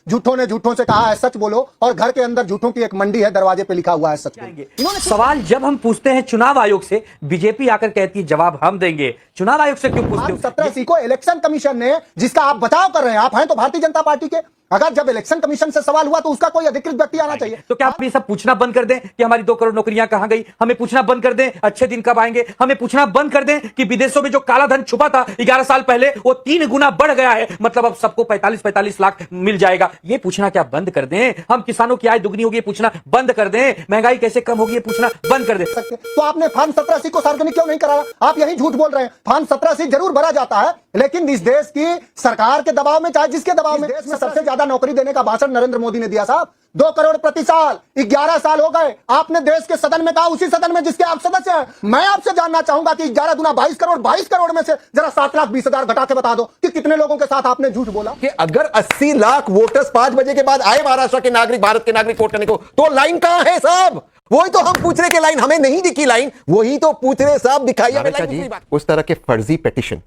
झूठों ने झूठों से कहा है सच बोलो, और घर के अंदर झूठों की एक मंडी है, दरवाजे पे लिखा हुआ है सच बोलो। इन्होंने सवाल जब हम पूछते हैं चुनाव आयोग से, बीजेपी आकर कहती है जवाब हम देंगे। चुनाव आयोग से क्यों पूछते हो? 17 को इलेक्शन कमीशन ने, जिसका आप बचाव कर रहे हैं, आप हैं तो भारतीय जनता पार्टी के, अगर जब इलेक्शन कमीशन से सवाल हुआ तो उसका कोई अधिकृत व्यक्ति आना चाहिए। तो क्या आप ये सब पूछना बंद कर दें कि हमारी 2 करोड़ नौकरियां कहां गई? हमें पूछना बंद कर दें अच्छे दिन कब आएंगे? हमें पूछना बंद कर दें कि विदेशों में जो काला धन छुपा था 11 साल पहले वो 3 गुना बढ़ गया है, मतलब अब सबको 45-45 लाख मिल जाएगा। ये पूछना क्या बंद कर दें? हम किसानों की आय दुगनी होगी पूछना बंद कर दें? महंगाई कैसे कम होगी ये पूछना बंद कर दें? तो आपने फॉर्म 17 को सार्वजनिक क्यों नहीं कराया? आप यही झूठ बोल रहे हैं। फॉर्म 17 जरूर भरा जाता है, लेकिन इस देश की सरकार के दबाव में, चाहे जिसके दबाव में, देश में सबसे ज्यादा नौकरी देने का भाषण नरेंद्र मोदी ने दिया साहब। 2 करोड़ प्रति साल, 11 साल हो गए। आपने देश के सदन में कहा, उसी सदन में जिसके आप सदस्य हैं। मैं आपसे जानना चाहूंगा कि 11 दूना 22 करोड़, 22 करोड़ में से जरा 7,20,000 घटा के बता दो कि कितने लोगों के साथ आपने झूठ बोला। कि अगर 80 लाख वोटर्स 5 बजे के बाद आए महाराष्ट्र के नागरिक, भारत के नागरिक वोट करने को, तो लाइन कहां है साहब? वही तो हम पूछ रहे कि लाइन हमें नहीं दिखी, लाइन वही तो पूछ रहे साहब, दिखाइए। उस तरह के फर्जी पिटीशन,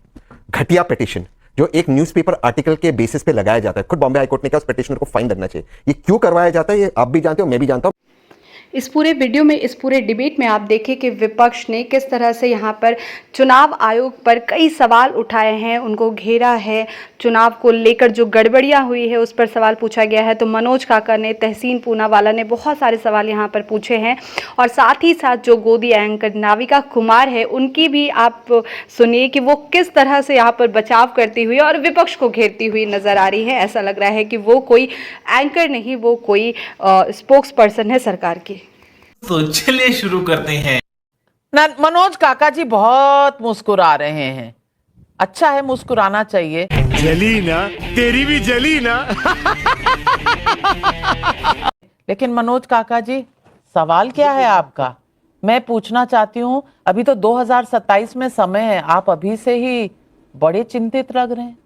घटिया पिटीशन जो एक न्यूज़पेपर आर्टिकल के बेसिस पे लगाया जाता है, खुद बॉम्बे हाईकोर्ट ने कहा उस पिटीशनर को फाइन लगना चाहिए। ये क्यों करवाया जाता है ये आप भी जानते हो, मैं भी जानता हूं। इस पूरे वीडियो में, इस पूरे डिबेट में आप देखें कि विपक्ष ने किस तरह से यहाँ पर चुनाव आयोग पर कई सवाल उठाए हैं, उनको घेरा है। चुनाव को लेकर जो गड़बड़ियाँ हुई है उस पर सवाल पूछा गया है। तो मनोज काका ने, तहसीन पूनावाला ने बहुत सारे सवाल यहाँ पर पूछे हैं, और साथ ही साथ जो गोदी एंकर नाविका कुमार है उनकी भी आप सुनिए कि वो किस तरह से यहाँ पर बचाव करती हुई और विपक्ष को घेरती हुई नज़र आ रही है। ऐसा लग रहा है कि वो कोई एंकर नहीं, वो कोई स्पोक्स पर्सन है सरकार की। तो चलिए शुरू करते हैं। मनोज काका जी बहुत मुस्कुरा रहे हैं, अच्छा है, मुस्कुराना चाहिए। जली ना, तेरी भी जली ना। लेकिन मनोज काका जी, सवाल क्या है आपका? मैं पूछना चाहती हूँ, अभी तो 2027 में समय है, आप अभी से ही बड़े चिंतित लग रहे हैं।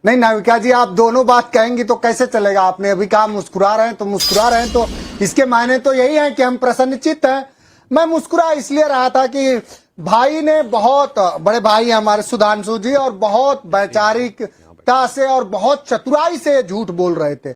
नहीं नाविका जी, आप दोनों बात कहेंगी तो कैसे चलेगा? आपने अभी कहा मुस्कुरा रहे हैं, तो मुस्कुरा रहे हैं तो इसके मायने तो यही है कि हम प्रसन्नचित्त हैं। मैं मुस्कुरा इसलिए रहा था कि भाई ने, बहुत बड़े भाई हैं हमारे सुधांशु जी, और बहुत वैचारिकता से और बहुत चतुराई से झूठ बोल रहे थे।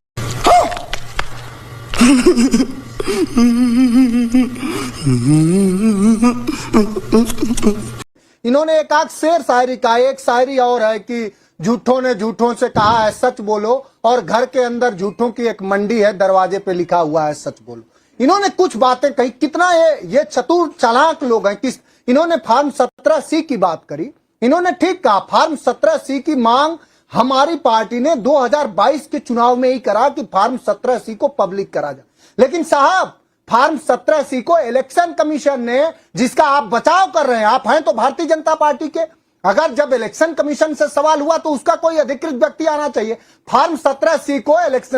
इन्होंने एक आध शेर शायरी का, एक शायरी और है कि झूठों ने झूठों से कहा है सच बोलो, और घर के अंदर झूठों की एक मंडी है, दरवाजे पे लिखा हुआ है सच बोलो। इन्होंने कुछ बातें कही, कितना ये चतुर चालाक लोग हैं। किस इन्होंने फॉर्म 17 की बात करी, इन्होंने ठीक कहा फॉर्म 17 की मांग हमारी पार्टी ने 2022 के चुनाव में ही करा कि फॉर्म 17 को पब्लिक करा जाए। लेकिन साहब, फॉर्म 17 को इलेक्शन कमीशन ने, जिसका आप बचाव कर रहे हैं, आप हैं तो भारतीय जनता पार्टी के, अगर जब इलेक्शन कमीशन से सवाल हुआ तो उसका कोई अधिकृत व्यक्ति आना चाहिए। फॉर्म 17 को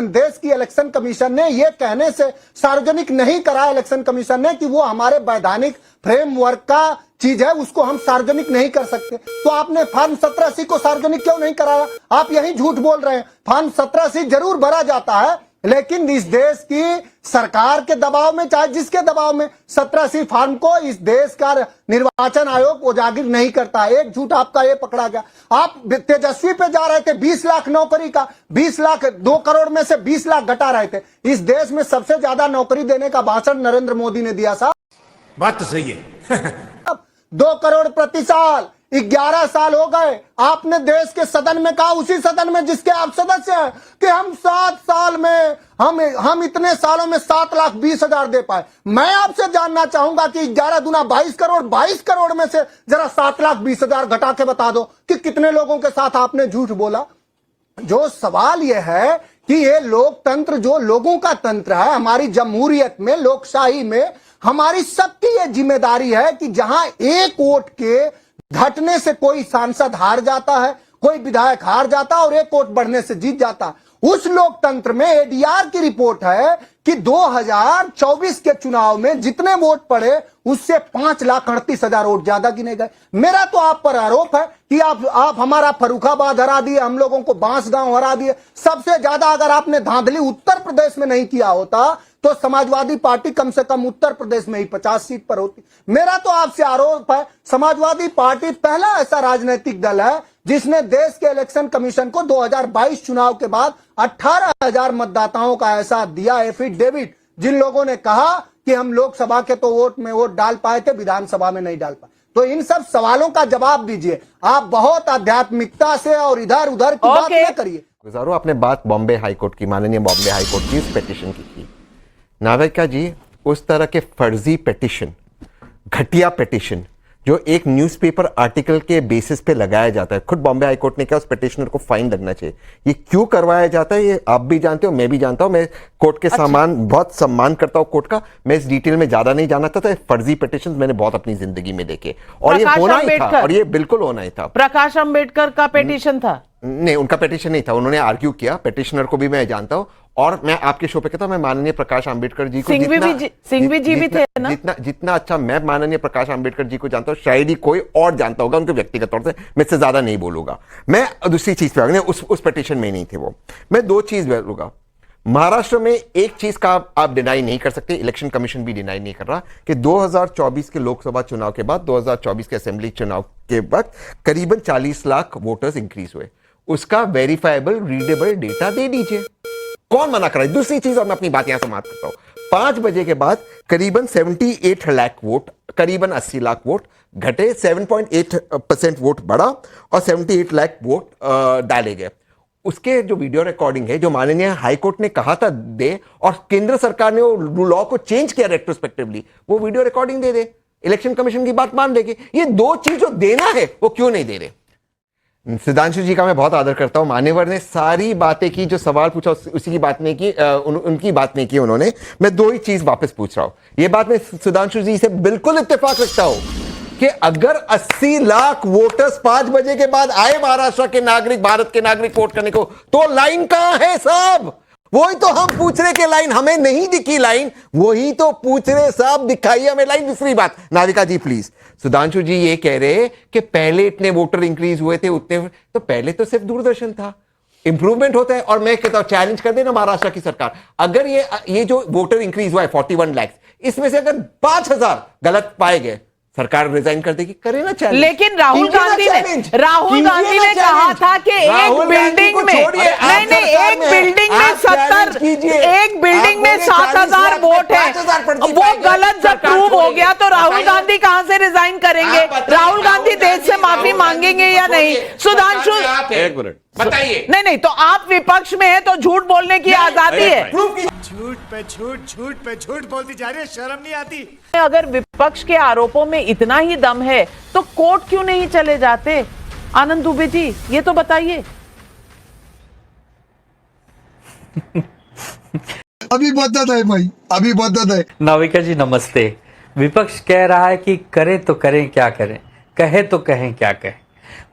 देश की इलेक्शन कमीशन ने यह कहने से सार्वजनिक नहीं करा, इलेक्शन कमीशन ने, कि वो हमारे वैधानिक फ्रेमवर्क का चीज है, उसको हम सार्वजनिक नहीं कर सकते। तो आपने फॉर्म 17 को सार्वजनिक क्यों नहीं कराया? आप यही झूठ बोल रहे हैं। फॉर्म 17 जरूर भरा जाता है, लेकिन इस देश की सरकार के दबाव में, चाहे जिसके दबाव में, 17 फॉर्म को इस देश का निर्वाचन आयोग उजागर नहीं करता। एक झूठ आपका ये पकड़ा गया। आप तेजस्वी पे जा रहे थे 20 लाख नौकरी का, 20 लाख, 2 करोड़ में से 20 लाख घटा रहे थे। इस देश में सबसे ज्यादा नौकरी देने का भाषण नरेंद्र मोदी ने दिया साहब। बात तो सही है। 2 करोड़ प्रति साल, 11 साल हो गए। आपने देश के सदन में कहा, उसी सदन में जिसके आप सदस्य हैं, कि हम 7 साल में, हम इतने सालों में 7,20,000 दे पाए। मैं आपसे जानना चाहूंगा कि 11 दूना 22 करोड़, 22 करोड़ में से जरा 7,20,000 घटा के बता दो कि कितने लोगों के साथ आपने झूठ बोला। जो सवाल यह है कि ये लोकतंत्र जो लोगों का तंत्र है, हमारी जमहूरियत में, लोकशाही में, हमारी सबकी ये जिम्मेदारी है कि जहां एक वोट के घटने से कोई सांसद हार जाता है, कोई विधायक हार जाता है और एक वोट बढ़ने से जीत जाता है, उस लोकतंत्र में एडीआर की रिपोर्ट है कि 2024 के चुनाव में जितने वोट पड़े उससे 5,38,000 वोट ज्यादा गिने गए। मेरा तो आप पर आरोप है कि आप हमारा फर्रुखाबाद हरा दिए, हम लोगों को बांसगांव हरा दिए। सबसे ज्यादा अगर आपने धांधली उत्तर प्रदेश में नहीं किया होता तो समाजवादी पार्टी कम से कम उत्तर प्रदेश में ही 50 सीट पर होती। मेरा तो आपसे आरोप है, समाजवादी पार्टी पहला ऐसा राजनीतिक दल है जिसने देश के इलेक्शन कमीशन को 2022 चुनाव के बाद 18,000 मतदाताओं का ऐसा दिया एफिडेविट, जिन लोगों ने कहा कि हम लोकसभा के तो वोट में वोट डाल पाए थे, विधानसभा में नहीं डाल पाए। तो इन सब सवालों का जवाब दीजिए। आप बहुत आध्यात्मिकता से और इधर उधर की बात न करिए। गुजारो आपने बात बॉम्बे हाईकोर्ट की, माननीय बॉम्बे हाईकोर्ट की इस पिटीशन की नाविका जी, उस तरह के फर्जी पिटीशन, घटिया पिटीशन जो एक न्यूज़पेपर आर्टिकल के बेसिस पे लगाया जाता है, खुद बॉम्बे हाईकोर्ट ने कहा उस पिटिशनर को फाइन लगना चाहिए। ये क्यों करवाया जाता है ये आप भी जानते हो, मैं भी जानता हूं, मैं कोर्ट के सामान बहुत सम्मान करता हूं कोर्ट का, मैं इस डिटेल में ज्यादा नहीं जानता था। फर्जी पिटिशन मैंने बहुत अपनी जिंदगी में देखे और ये होना ही था, और ये बिल्कुल होना ही था। प्रकाश अंबेडकर का पिटीशन था? नहीं, उनका पिटीशन नहीं था, उन्होंने आर्ग्यू किया, पिटिशनर को भी मैं जानता हूं। और मैं आपके शो पे कहता हूं, मैं माननीय प्रकाश अंबेडकर जी को सिंघवी जी भी थे ना, जितना अच्छा मैं माननीय प्रकाश अंबेडकर जी को जानता हूं, शायद ही कोई और जानता होगा उनके व्यक्तिगत तौर से। मैं इससे ज्यादा नहीं बोलूंगा। मैं दूसरी चीज पे उस पिटीशन में नहीं थे वो। मैं दो चीज बोलूंगा। महाराष्ट्र में एक चीज का आप डिनाई नहीं कर सकते, इलेक्शन कमीशन भी डिनाई नहीं कर रहा, कि 2024 के लोकसभा चुनाव के बाद 2024 के असेंबली चुनाव के वक्त करीबन 40 लाख वोटर्स इंक्रीज हुए। उसका वेरीफाइबल रीडेबल डेटा दे दीजिए, कौन मना कर रहा है? दूसरी चीज, और मैं अपनी बात यहां समाप्त करता हूं, 5 बजे के बाद करीबन 78 लाख वोट, करीबन 80 लाख वोट घटे, 7.8% वोट बढ़ा और 78 लाख वोट डाले गए। उसके जो वीडियो रिकॉर्डिंग है, जो माननीय हाईकोर्ट ने कहा था दे, और केंद्र सरकार ने वो लॉ को चेंज किया रेट्रोस्पेक्टिवली, वो वीडियो रिकॉर्डिंग दे दे, इलेक्शन कमीशन की बात मान लेगी। ये दो चीज जो देना है वो क्यों नहीं दे रहे? सुधांशु जी का मैं बहुत आदर करता हूं, मान्यवर ने सारी बातें की, जो सवाल पूछा उसी की बात नहीं की, उनकी बात नहीं की उन्होंने। मैं दो ही चीज वापस पूछ रहा हूं। ये बात मैं सुधांशु जी से बिल्कुल इत्तेफाक रखता हूं कि अगर 80 लाख वोटर्स 5 बजे के बाद आए महाराष्ट्र के नागरिक, भारत के नागरिक वोट करने को, तो लाइन कहां है साहब? वही तो हम पूछ रहे कि लाइन हमें नहीं दिखी, लाइन वही तो पूछ रहे साहब, दिखाइए हमें लाइन। दूसरी बात, नाविका जी प्लीज, सुधांशु जी ये कह रहे कि पहले इतने वोटर इंक्रीज हुए थे, उतने, तो पहले तो सिर्फ दूरदर्शन था, इंप्रूवमेंट होता है। और मैं कहता हूं चैलेंज कर देना महाराष्ट्र की सरकार, अगर ये जो वोटर इंक्रीज हुआ है 41 लाख, इसमें से अगर 5,000 गलत पाए गए, सरकार रिजाइन कर देगी, करे ना चैलेंज। लेकिन राहुल गांधी ने कहा था कि एक बिल्डिंग में एक बिल्डिंग में 7,000 वोट है, वो गलत जब प्रूव हो गया तो राहुल गांधी कहां से रिजाइन करेंगे? राहुल गांधी देश से माफी मांगेंगे या नहीं? सुधांशु, एक मिनट बताइए। नहीं तो आप विपक्ष में है तो झूठ बोलने की आजादी है। झूठ पे झूठ बोलती जा रही है, शर्म नहीं आती? अगर विपक्ष के आरोपों में इतना ही दम है तो कोर्ट क्यों नहीं चले जाते? आनंद दुबे जी ये तो बताइए। अभी बदत है भाई, अभी बदत है। नाविका जी नमस्ते। विपक्ष कह रहा है कि करें तो करें क्या करें, कहे तो कहें क्या कहें।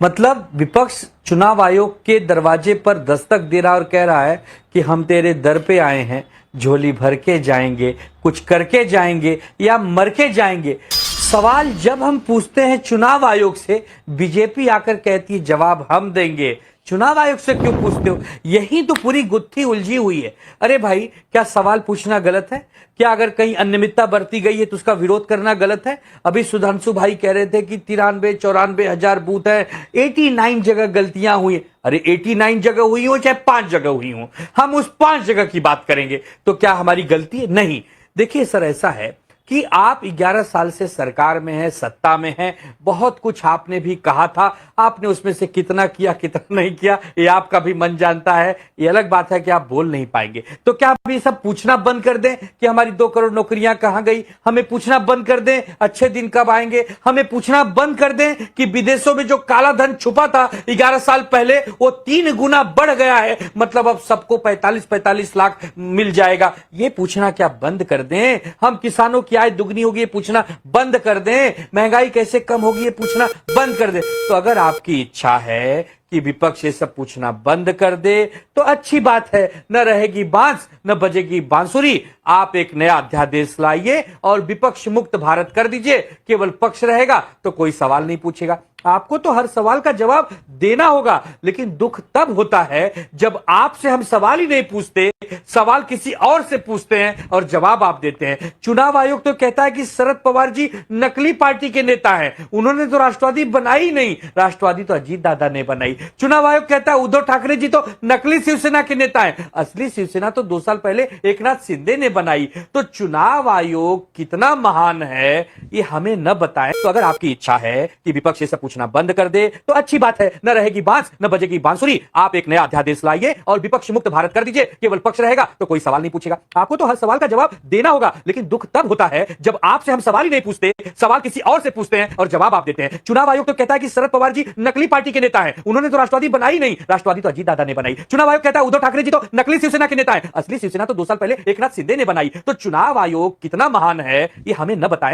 मतलब विपक्ष चुनाव आयोग के दरवाजे पर दस्तक दे रहा और कह रहा है कि हम तेरे दर पे आए हैं, झोली भर के जाएंगे, कुछ करके जाएंगे या मर के जाएंगे। सवाल जब हम पूछते हैं चुनाव आयोग से, बीजेपी आकर कहती है जवाब हम देंगे। चुनाव आयोग से क्यों पूछते हो? यही तो पूरी गुत्थी उलझी हुई है। अरे भाई, क्या सवाल पूछना गलत है? क्या अगर कहीं अनियमितता बरती गई है तो उसका विरोध करना गलत है? अभी सुधांशु भाई कह रहे थे कि 93-94 हजार बूथ है, 89 जगह गलतियां हुई। अरे 89 जगह हुई हो चाहे 5 जगह हुई हो, हम उस 5 जगह की बात करेंगे। तो क्या हमारी गलती है? नहीं। देखिए सर, ऐसा है कि आप 11 साल से सरकार में हैं, सत्ता में हैं, बहुत कुछ आपने भी कहा था, आपने उसमें से कितना किया कितना नहीं किया ये आपका भी मन जानता है। ये अलग बात है कि आप बोल नहीं पाएंगे। तो क्या आप ये सब पूछना बंद कर दें कि हमारी 2 करोड़ नौकरियां कहां गई? हमें पूछना बंद कर दें अच्छे दिन कब आएंगे? हमें पूछना बंद कर दें कि विदेशों में जो काला धन छुपा था 11 साल पहले, वो 3 गुना बढ़ गया है, मतलब अब सबको 45 लाख मिल जाएगा। ये पूछना क्या बंद कर दें? हम किसानों की आय दुगनी होगी ये पूछना बंद कर दें? महंगाई कैसे कम होगी ये पूछना बंद कर दें? तो अगर आपकी इच्छा है कि विपक्ष ये सब पूछना बंद कर दे तो अच्छी बात है। न रहेगी बांस न बजेगी बांसुरी। आप एक नया अध्यादेश लाइए और विपक्ष मुक्त भारत कर दीजिए। केवल पक्ष रहेगा तो कोई सवाल नहीं पूछेगा। आपको तो हर सवाल का जवाब देना होगा, लेकिन दुख तब होता है जब आपसे हम सवाल ही नहीं पूछते, सवाल किसी और से पूछते हैं और जवाब आप देते हैं। चुनाव आयोग तो कहता है कि शरद पवार जी नकली पार्टी के नेता हैं, उन्होंने तो राष्ट्रवादी बनाई नहीं, राष्ट्रवादी तो अजीत दादा ने बनाई। चुनाव आयोग कहता है उद्धव ठाकरे जी तो नकली शिवसेना के नेता हैं, असली शिवसेना तो 2 साल पहले एकनाथ शिंदे ने बनाई। तो चुनाव आयोग कितना महान है ये हमें न बताएं। तो अगर आपकी इच्छा है कि विपक्ष ये सब पूछना बंद कर दे तो अच्छी बात है, न रहेगी बांस न बजेगी बांसुरी। आप एक नया अध्यादेश लाइए और विपक्ष मुक्त भारत कर दीजिए, केवल पक्ष रहेगा तो कोई सवाल नहीं पूछेगा। आपको तो हर सवाल का जवाब देना होगा, लेकिन दुख तब होता है जब आपसे हम सवाल ही नहीं पूछते, सवाल किसी और से पूछते हैं और जवाब आप देते हैं। चुनाव आयोग तो कहता है कि शरद पवार जी नकली पार्टी के नेता हैं, उन्होंने तो राष्ट्रवादी बनाई नहीं, राष्ट्रवादी तो अजीत दादा ने बनाई। चुनाव आयोग कहता है उद्धव ठाकरे जी तो नकली शिवसेना के नेता हैं, असली शिवसेना तो 2 साल पहले एकनाथ शिंदे ने बनाई। तो चुनाव आयोग कितना महान है ये हमें न बताएं।